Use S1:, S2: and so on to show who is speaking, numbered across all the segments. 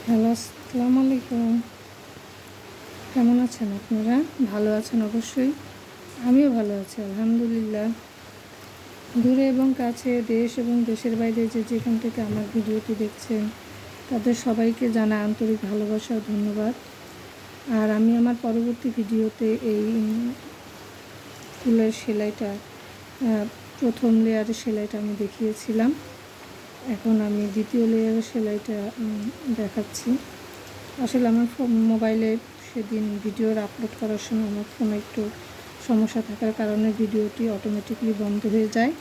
S1: Hello, আসসালামু আলাইকুম। কেমন আছেন আপনারা? ভালো আছেন অবশ্যই। আমিও ভালো আছি আলহামদুলিল্লাহ। দূরে এবং কাছে, দেশ এবং দেশের বাইরে যে যেখান থেকে আমার ভিডিওটি দেখছেন তাদের সবাইকে জানাই আন্তরিক ভালোবাসা ও ধন্যবাদ। আর আমি আমার পরবর্তী ভিডিওতে এই ফুলের সেলাইটা প্রথম লেয়ারের সেলাইটা আমি দেখিয়েছিলাম। এখন আমি দ্বিতীয় লেয়ারের সেলাইটা দেখাচ্ছি। আসলে আমার মোবাইলে সেদিন ভিডিওর আপলোড করার সময় আমার ফোনে একটু সমস্যা থাকার কারণে ভিডিওটি অটোমেটিকলি বন্ধ হয়ে যায়।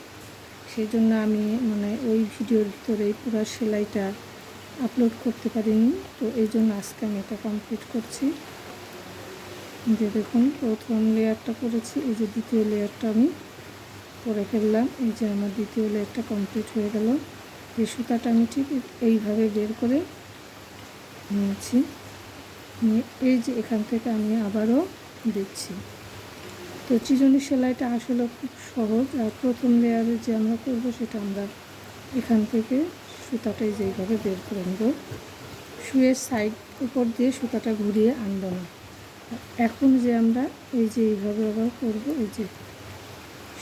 S1: সেই জন্য আমি ওই ভিডিওর ভিতরেই পুরো সেলাইটা আপলোড করতে পারিনি। তো এই জন্য আজকে আমি এটা কমপ্লিট করছি। যে দেখুন, প্রথম লেয়ারটা করেছি, এই যে দ্বিতীয় লেয়ারটা আমি করে ফেললাম। এই যে আমার দ্বিতীয় লেয়ারটা কমপ্লিট হয়ে গেল। এই সুতাটা আমি ঠিক এইভাবে বের করে নিয়েছি। এই যে এখান থেকে আমি আবারও দিচ্ছি। তো চিরুনি সেলাইটা আসলে খুব সহজ। আর প্রথম লেয়ারে যে আমরা করব সেটা আমরা এখান থেকে সুতাটাই যেইভাবে বের করে নেব, শুয়ের সাইড উপর দিয়ে সুতাটা ঘুরিয়ে আনব না। এখন যে আমরা এই যে এইভাবে আবার করব, এই যে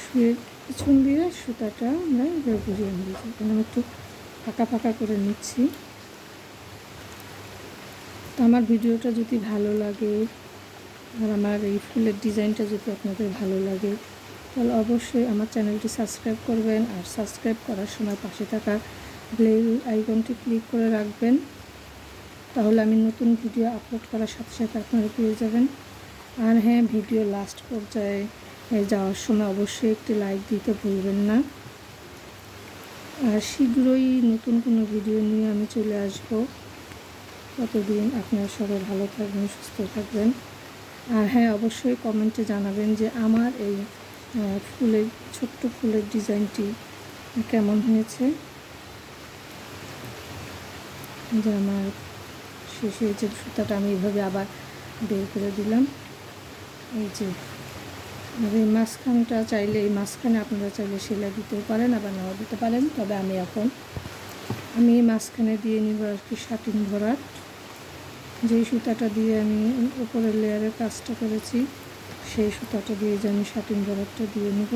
S1: শুয়ের পিছন দিয়ে সুতাটা আমরা এবার ঘুরিয়ে আনবো। এখানে আমি একটু ফাঁকা ফাঁকা করে নিচ্ছি। তো আমার ভিডিওটা যদি ভালো লাগে আর আমার এই ফুলের ডিজাইনটা যদি আপনাদের ভালো লাগে তাহলে অবশ্যই আমার চ্যানেলটি সাবস্ক্রাইব করবেন। আর সাবস্ক্রাইব করার সময় পাশে থাকা বেল আইকনটি ক্লিক করে রাখবেন, তাহলে আমি নতুন ভিডিও আপলোড করার সাথে সাথে আপনারা পেয়ে যাবেন। আর হ্যাঁ, ভিডিও লাস্ট পর্যায়ে যাওয়ার সময় অবশ্যই একটি লাইক দিতে ভুলবেন না। আর শীঘ্রই নতুন কোনো ভিডিও নিয়ে আমি চলে আসব। ততদিন আপনারা সবাই ভালো থাকবেন, সুস্থ থাকবেন। আর হ্যাঁ, অবশ্যই কমেন্টে জানাবেন যে আমার এই ছোট্ট ফুলের ডিজাইনটি কেমন হয়েছে। যে আমার শেষে যে সুতাটা আমি এইভাবে আবার বের করে দিলাম। এই যে এই মাঝখানটা চাইলে, এই মাঝখানে আপনারা চাইলে সেলাই দিতেও পারেন, আবার নাও দিতে পারেন। তবে আমি এই মাঝখানে দিয়ে নিব আর কি শাটিং ভরাট। যেই সুতাটা দিয়ে আমি উপরের লেয়ারের কাজটা করেছি সেই সুতাটা দিয়ে যে আমি শাটিং ভরাটটা দিয়ে নেব।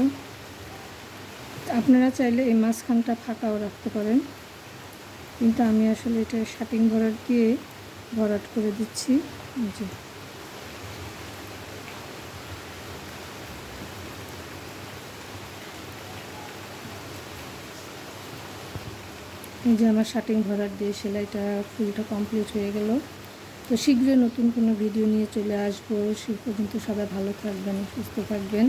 S1: আপনারা চাইলে এই মাঝখানটা ফাঁকাও রাখতে পারেন, কিন্তু আমি আসলে এটা শাটিং ভরাট দিয়ে ভরাট করে দিচ্ছি। এই যে আমার শাটিং ভরাট দিয়ে সেলাইটা ফুলটা কমপ্লিট হয়ে গেল। তো শীঘ্রই নতুন কোনো ভিডিও নিয়ে চলে আসবো। সে পর্যন্ত সবাই ভালো থাকবেন, সুস্থ থাকবেন।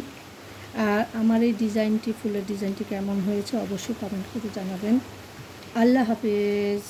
S1: আর আমার এই ডিজাইনটি, ফুলের ডিজাইনটি কেমন হয়েছে অবশ্যই কমেন্ট করে জানাবেন। আল্লাহ হাফেজ।